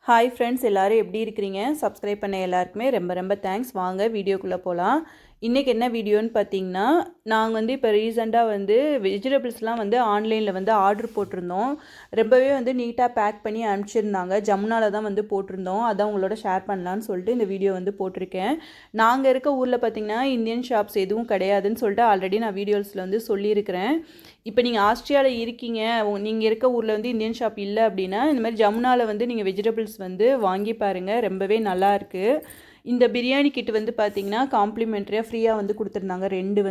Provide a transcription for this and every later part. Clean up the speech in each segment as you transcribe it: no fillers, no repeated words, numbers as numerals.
Hi friends, எல்லோரும் எப்படி இருக்கிறீங்க? சப்ஸ்கிரைப் பண்ண எல்லாருக்குமே ரொம்ப ரொம்ப தேங்க்ஸ். வாங்க வீடியோக்குள்ளே போகலாம். இன்றைக்கி என்ன வீடியோன்னு பார்த்தீங்கன்னா, நாங்கள் வந்து இப்போ ரீசெண்டாக வந்து வெஜிடபிள்ஸ்லாம் வந்து ஆன்லைனில் வந்து ஆர்டர் போட்டிருந்தோம். ரொம்பவே வந்து நீட்டாக பேக் பண்ணி அனுப்பிச்சிருந்தாங்க. ஜமுனாவில் தான் வந்து போட்டிருந்தோம். அதான் உங்களோட ஷேர் பண்ணலான்னு சொல்லிட்டு இந்த வீடியோ வந்து போட்டிருக்கேன். நாங்கள் இருக்க ஊரில் பார்த்திங்கன்னா இந்தியன் ஷாப்ஸ் எதுவும் கிடையாதுன்னு சொல்லிட்டு ஆல்ரெடி நான் வீடியோஸில் வந்து சொல்லியிருக்கிறேன். இப்போ நீங்கள் ஆஸ்திரேலியாவில் இருக்கீங்க, நீங்கள் இருக்க ஊரில் வந்து இந்தியன் ஷாப் இல்லை அப்படின்னா இந்த மாதிரி ஜமுனாவில் வந்து நீங்கள் வெஜிடபிள்ஸ் வந்து வாங்கி பாருங்கள். ரொம்பவே நல்லாயிருக்கு. இந்த பிரியாணி கிட் வந்து பார்த்திங்கன்னா காம்ப்ளிமெண்ட்ரியாக ஃப்ரீயாக வந்து கொடுத்துருந்தாங்க. ரெண்டு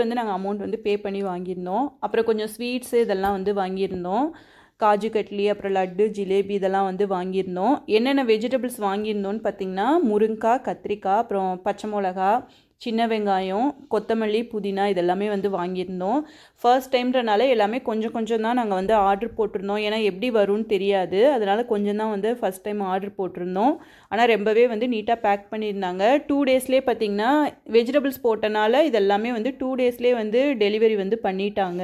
வந்து நாங்கள் அமௌண்ட் வந்து பே பண்ணி வாங்கியிருந்தோம். அப்புறம் கொஞ்சம் ஸ்வீட்ஸு இதெல்லாம் வந்து வாங்கியிருந்தோம். காஜு கட்லி, அப்புறம் லட்டு, ஜிலேபி இதெல்லாம் வந்து வாங்கியிருந்தோம். என்னென்ன வெஜிடபிள்ஸ் வாங்கியிருந்தோன்னு பார்த்திங்கன்னா முருங்கைக்காய், கத்திரிக்காய், அப்புறம் பச்சை மிளகா, சின்ன வெங்காயம், கொத்தமல்லி, புதினா இதெல்லாமே வந்து வாங்கியிருந்தோம். ஃபர்ஸ்ட் டைம்ன்றனால எல்லாமே கொஞ்சம் கொஞ்சம் தான் நாங்கள் வந்து ஆர்டர் போட்டிருந்தோம். ஏன்னா எப்படி வரும்னு தெரியாது, அதனால் கொஞ்சம் தான் வந்து ஃபஸ்ட் டைம் ஆர்டர் போட்டிருந்தோம். ஆனால் ரொம்பவே வந்து நீட்டாக பேக் பண்ணியிருந்தாங்க. 2 டேஸ்லேயே பார்த்திங்கன்னா வெஜிடபிள்ஸ் போட்டனால இதெல்லாமே வந்து 2 டேஸ்லேயே வந்து டெலிவரி வந்து பண்ணிட்டாங்க.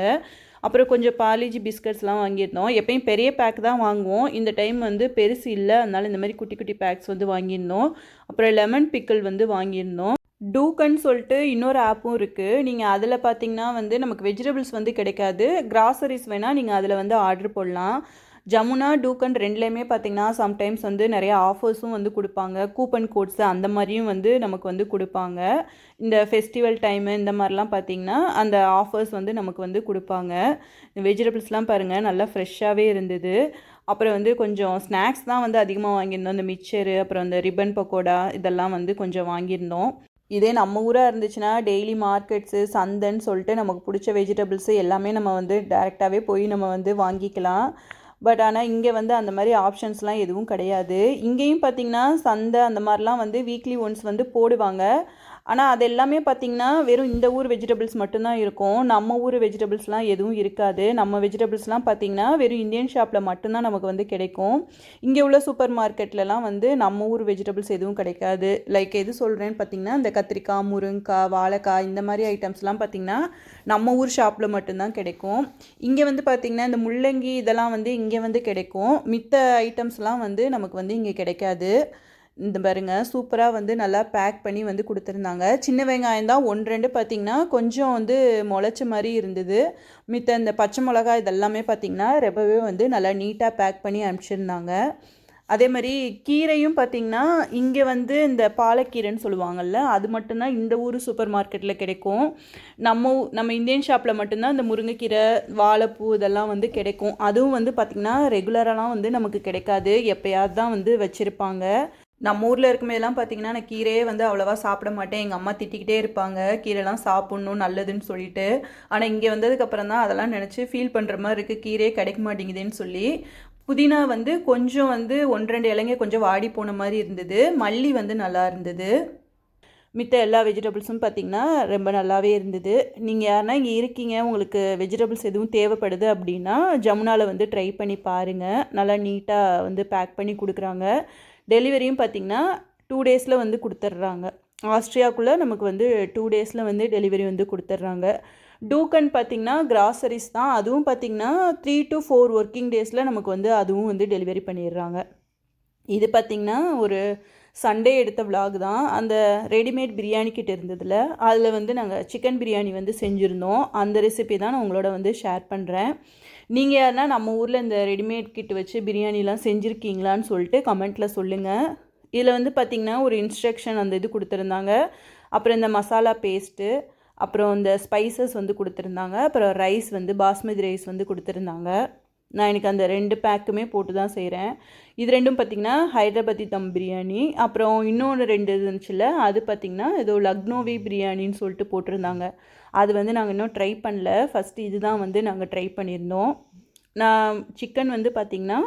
அப்புறம் கொஞ்சம் பார்லிஜி பிஸ்கட்ஸ்லாம் வாங்கியிருந்தோம். எப்பயும் பெரிய பேக் தான் வாங்குவோம். இந்த டைம் வந்து பெருசு இல்லை, அதனால் இந்த மாதிரி குட்டி குட்டி பேக்ஸ் வந்து வாங்கியிருந்தோம். அப்புறம் லெமன் பிக்கிள் வந்து வாங்கியிருந்தோம். டூக்கன்னு சொல்லிட்டு இன்னொரு ஆப்பும் இருக்குது. நீங்கள் அதில் பார்த்தீங்கன்னா வந்து நமக்கு வெஜிடபிள்ஸ் வந்து கிடைக்காது. கிராசரிஸ் வேணால் நீங்கள் அதில் வந்து ஆர்டர் போடலாம். ஜமுனா, டூக்கன் ரெண்டுலேயுமே பார்த்திங்கன்னா சம்டைம்ஸ் வந்து நிறையா ஆஃபர்ஸும் வந்து கொடுப்பாங்க. கூப்பன் கோட்ஸு அந்த மாதிரியும் வந்து நமக்கு வந்து கொடுப்பாங்க. இந்த ஃபெஸ்டிவல் டைமு இந்த மாதிரிலாம் பார்த்திங்கன்னா அந்த ஆஃபர்ஸ் வந்து நமக்கு வந்து கொடுப்பாங்க. வெஜிடபிள்ஸ்லாம் பாருங்கள் நல்லா ஃப்ரெஷ்ஷாகவே இருந்தது. அப்புறம் வந்து கொஞ்சம் ஸ்நாக்ஸ் தான் வந்து அதிகமாக வாங்கியிருந்தோம். இந்த மிக்சரு, அப்புறம் இந்த ரிப்பன் பக்கோடா இதெல்லாம் வந்து கொஞ்சம் வாங்கியிருந்தோம். இதே நம்ம ஊராக இருந்துச்சுன்னா டெய்லி மார்க்கெட்ஸு, சந்தைன்னு சொல்லிட்டு நமக்கு பிடிச்ச வெஜிடபிள்ஸு எல்லாமே நம்ம வந்து டைரெக்டாகவே போய் நம்ம வந்து வாங்கிக்கலாம். பட் ஆனால் இங்கே வந்து அந்த மாதிரி ஆப்ஷன்ஸ்லாம் எதுவும் கிடையாது. இங்கேயும் பார்த்திங்கன்னா சந்தை அந்த மாதிரிலாம் வந்து வீக்லி ஒன்ஸ் வந்து போடுவாங்க. ஆனால் அது எல்லாமே பார்த்திங்கன்னா வெறும் இந்த ஊர் வெஜிடபிள்ஸ் மட்டும்தான் இருக்கும். நம்ம ஊர் வெஜிடபிள்ஸ்லாம் எதுவும் இருக்காது. நம்ம வெஜிடபிள்ஸ்லாம் பார்த்திங்கன்னா வெறும் இந்தியன் ஷாப்பில் மட்டும்தான் நமக்கு வந்து கிடைக்கும். இங்கே உள்ள சூப்பர் மார்க்கெட்லலாம் வந்து நம்ம ஊர் வெஜிடபிள்ஸ் எதுவும் கிடைக்காது. லைக் எது சொல்கிறேன்னு பார்த்திங்கன்னா இந்த கத்திரிக்காய், முருங்கைக்காய், வாழைக்காய் இந்த மாதிரி ஐட்டம்ஸ்லாம் பார்த்திங்கன்னா நம்ம ஊர் ஷாப்பில் மட்டும்தான் கிடைக்கும். இங்கே வந்து பார்த்திங்கன்னா இந்த முள்ளங்கி இதெல்லாம் வந்து இங்கே வந்து கிடைக்கும். மித்த ஐட்டம்ஸ்லாம் வந்து நமக்கு வந்து இங்கே கிடைக்காது. இந்த பாருங்க சூப்பராக வந்து நல்லா பேக் பண்ணி வந்து கொடுத்துருந்தாங்க. சின்ன வெங்காயம் தான் 1-2 பார்த்திங்கன்னா கொஞ்சம் வந்து முளைச்ச மாதிரி இருந்தது. மித்த இந்த பச்சை மிளகா இதெல்லாமே பார்த்திங்கன்னா ரொம்பவே வந்து நல்லா நீட்டாக பேக் பண்ணி அனுப்பிச்சிருந்தாங்க. அதே மாதிரி கீரையும் பார்த்திங்கன்னா இங்கே வந்து இந்த பாலக்கீரைன்னு சொல்லுவாங்கள்ல, அது மட்டும்தான் இந்த ஊர் சூப்பர் மார்க்கெட்டில் கிடைக்கும். நம்ம இந்தியன் ஷாப்பில் மட்டும்தான் இந்த முருங்கைக்கீரை, வாழைப்பூ இதெல்லாம் வந்து கிடைக்கும். அதுவும் வந்து பார்த்திங்கன்னா ரெகுலராலாம் வந்து நமக்கு கிடைக்காது. எப்போயாவது தான் வந்து வச்சுருப்பாங்க. நம்ம ஊரில் இருக்கும்போதெல்லாம் பார்த்திங்கன்னா நான் கீரையே வந்து அவ்வளோவா சாப்பிட மாட்டேன். எங்கள் அம்மா திட்டிக்கிட்டே இருப்பாங்க, கீரைலாம் சாப்பிட்ணும் நல்லதுன்னு சொல்லிட்டு. ஆனால் இங்கே வந்ததுக்கப்புறம் தான் அதெல்லாம் நினச்சி ஃபீல் பண்ணுற மாதிரி இருக்குது, கீரையே கிடைக்க மாட்டேங்குதுன்னு சொல்லி. புதினா வந்து கொஞ்சம் வந்து 1-2 இலைங்க கொஞ்சம் வாடி போன மாதிரி இருந்தது. மல்லி வந்து நல்லா இருந்தது. மித்த எல்லா வெஜிடபிள்ஸும் பார்த்திங்கன்னா ரொம்ப நல்லாவே இருந்தது. நீங்கள் யாருன்னா இங்கே இருக்கீங்க, உங்களுக்கு வெஜிடபிள்ஸ் எதுவும் தேவைப்படுது அப்படின்னா ஜமுனாவில் வந்து ட்ரை பண்ணி பாருங்கள். நல்லா நீட்டாக வந்து பேக் பண்ணி கொடுக்குறாங்க. டெலிவரியும் பார்த்திங்கன்னா 2 டேஸில் வந்து கொடுத்துட்றாங்க. ஆஸ்திரியாவுக்குள்ளே நமக்கு வந்து 2 டேஸில் வந்து டெலிவரி வந்து கொடுத்துட்றாங்க. டூக்கன் பார்த்திங்கன்னா கிராசரிஸ் தான். அதுவும் பார்த்திங்கன்னா 3 to 4 ஒர்க்கிங் டேஸில் நமக்கு வந்து அதுவும் வந்து டெலிவரி பண்ணிடுறாங்க. இது பார்த்திங்கன்னா ஒரு சண்டே எடுத்த விலாக் தான். அந்த ரெடிமேட் பிரியாணி கிட்ட இருந்ததில் அதில் வந்து நாங்கள் சிக்கன் பிரியாணி வந்து செஞ்சுருந்தோம். அந்த ரெசிபி தான் நான் உங்களோட வந்து ஷேர் பண்ணுறேன். நீங்கள் யாருன்னா நம்ம ஊரில் இந்த ரெடிமேட் கிட் வச்சு பிரியாணிலாம் செஞ்சுருக்கீங்களான்னு சொல்லிட்டு கமெண்ட்டில் சொல்லுங்கள். இதில் வந்து பார்த்திங்கன்னா ஒரு இன்ஸ்ட்ரக்ஷன் அந்த இது கொடுத்துருந்தாங்க. அப்புறம் இந்த மசாலா பேஸ்ட்டு, அப்புறம் இந்த ஸ்பைசஸ் வந்து கொடுத்துருந்தாங்க. அப்புறம் ரைஸ் வந்து பாஸ்மதி ரைஸ் வந்து கொடுத்துருந்தாங்க. நான் எனக்கு அந்த 2 பேக்குமே போட்டு தான் செய்கிறேன். இது ரெண்டும் பார்த்திங்கன்னா ஹைதராபாத்தி தம் பிரியாணி. அப்புறம் இன்னொன்று 2 இருந்துச்சுல்ல, அது பார்த்திங்கன்னா ஏதோ லக்னோவி பிரியாணின்னு சொல்லிட்டு போட்டிருந்தாங்க. அது வந்து நாங்கள் இன்னும் ட்ரை பண்ணல. ஃபஸ்ட்டு இது தான் வந்து நாங்கள் ட்ரை பண்ணியிருந்தோம். நான் சிக்கன் வந்து பார்த்திங்கன்னா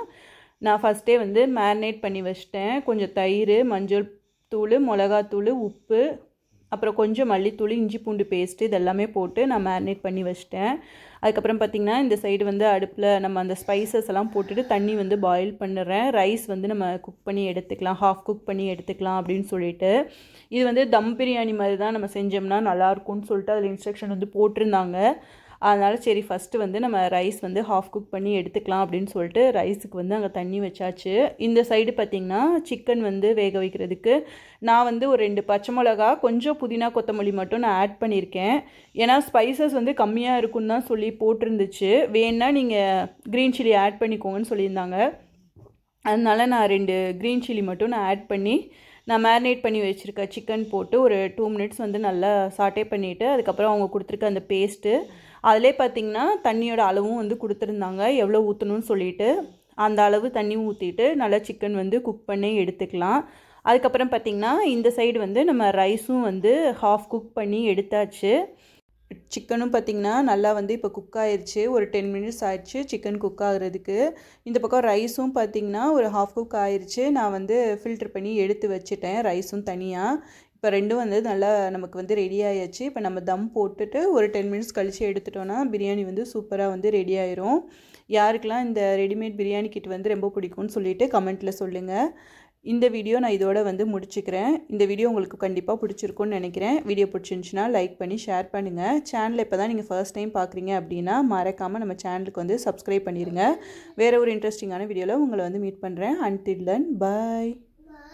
நான் ஃபஸ்ட்டே வந்து மேரினேட் பண்ணி வச்சிட்டேன். கொஞ்சம் தயிர், மஞ்சள் தூள், மிளகாத்தூள், உப்பு, அப்புறம் கொஞ்சம் மல்லித்தூள், இஞ்சி பூண்டு பேஸ்ட்டு இதெல்லாமே போட்டு நான் மேரினேட் பண்ணி வச்சிட்டேன். அதுக்கப்புறம் பார்த்திங்கன்னா இந்த சைடு வந்து அடுப்பில் நம்ம அந்த ஸ்பைசஸ் எல்லாம் போட்டுட்டு தண்ணி வந்து பாயில் பண்ணுறேன். ரைஸ் வந்து நம்ம குக் பண்ணி எடுத்துக்கலாம், ஹாஃப் குக் பண்ணி எடுத்துக்கலாம் அப்படின்னு சொல்லிட்டு. இது வந்து தம் பிரியாணி மாதிரி தான் நம்ம செஞ்சோம்னா நல்லாயிருக்கும்னு சொல்லிட்டு அதில் இன்ஸ்ட்ரக்ஷன் வந்து போட்டிருந்தாங்க. அதனால் சரி ஃபஸ்ட்டு வந்து நம்ம ரைஸ் வந்து ஹாஃப் குக் பண்ணி எடுத்துக்கலாம் அப்படின்னு சொல்லிட்டு ரைஸுக்கு வந்து அங்கே தண்ணி வச்சாச்சு. இந்த சைடு பார்த்திங்கன்னா சிக்கன் வந்து வேக வைக்கிறதுக்கு நான் வந்து ஒரு 2 பச்சை மிளகா, கொஞ்சம் புதினா கொத்தமல்லி மட்டும் நான் ஆட் பண்ணியிருக்கேன். ஏன்னா ஸ்பைசஸ் வந்து கம்மியாக இருக்குன்னு தான் சொல்லி போட்டிருந்துச்சு. வேணா நீங்கள் க்ரீன் சில்லி ஆட் பண்ணிக்கோங்கன்னு சொல்லியிருந்தாங்க. அதனால் நான் 2 க்ரீன் சில்லி மட்டும் நான் ஆட் பண்ணி நான் மேரினேட் பண்ணி வச்சுருக்க சிக்கன் போட்டு ஒரு 2 மினிட்ஸ் வந்து நல்லா சாட்டே பண்ணிவிட்டு அதுக்கப்புறம் அவங்க கொடுத்துருக்க அந்த பேஸ்ட்டு அதிலே பார்த்திங்கன்னா தண்ணியோட அளவும் வந்து கொடுத்துருந்தாங்க, எவ்வளோ ஊற்றணும்னு சொல்லிட்டு அந்த அளவு தண்ணி ஊற்றிட்டு நல்லா சிக்கன் வந்து குக் பண்ணி எடுத்துக்கலாம். அதுக்கப்புறம் பார்த்திங்கன்னா இந்த சைடு வந்து நம்ம ரைஸும் வந்து ஹாஃப் குக் பண்ணி எடுத்தாச்சு. சிக்கனும் பார்த்திங்கன்னா நல்லா வந்து இப்போ குக் ஆயிடுச்சு. ஒரு 10 மினிட்ஸ் ஆயிடுச்சு சிக்கன் குக் ஆகுறதுக்கு. இந்த பக்கம் ரைஸும் பார்த்திங்கன்னா ஒரு ஹாஃப் குக் ஆயிடுச்சு. நான் வந்து ஃபில்டர் பண்ணி எடுத்து வச்சுட்டேன் ரைஸும் தனியாக. இப்போ ரெண்டும் வந்து நல்லா நமக்கு வந்து ரெடி ஆயாச்சு. இப்போ நம்ம தம் போட்டுட்டு ஒரு 10 மினிட்ஸ் கழித்து எடுத்துட்டோன்னா பிரியாணி வந்து சூப்பராக வந்து ரெடி ஆயிரும். யாருக்கெல்லாம் இந்த ரெடிமேட் பிரியாணி கிட் வந்து ரொம்ப பிடிக்கும்னு சொல்லிட்டு கமெண்ட்டில் சொல்லுங்கள். இந்த வீடியோ நான் இதோட வந்து முடிச்சுக்கிறேன். இந்த வீடியோ உங்களுக்கு கண்டிப்பாக பிடிச்சிருக்குன்னு நினைக்கிறேன். வீடியோ பிடிச்சிருந்துச்சுன்னா லைக் பண்ணி ஷேர் பண்ணுங்கள். சேனலை இப்போ தான் நீங்கள் ஃபர்ஸ்ட் டைம் பார்க்குறீங்க அப்படின்னா மறக்காமல் நம்ம சேனலுக்கு வந்து சப்ஸ்கிரைப் பண்ணிடுங்க. வேறு ஒரு இன்ட்ரெஸ்டிங்கான வீடியோவில் உங்களை வந்து மீட் பண்ணுறேன். அன்டில் தென் பாய்.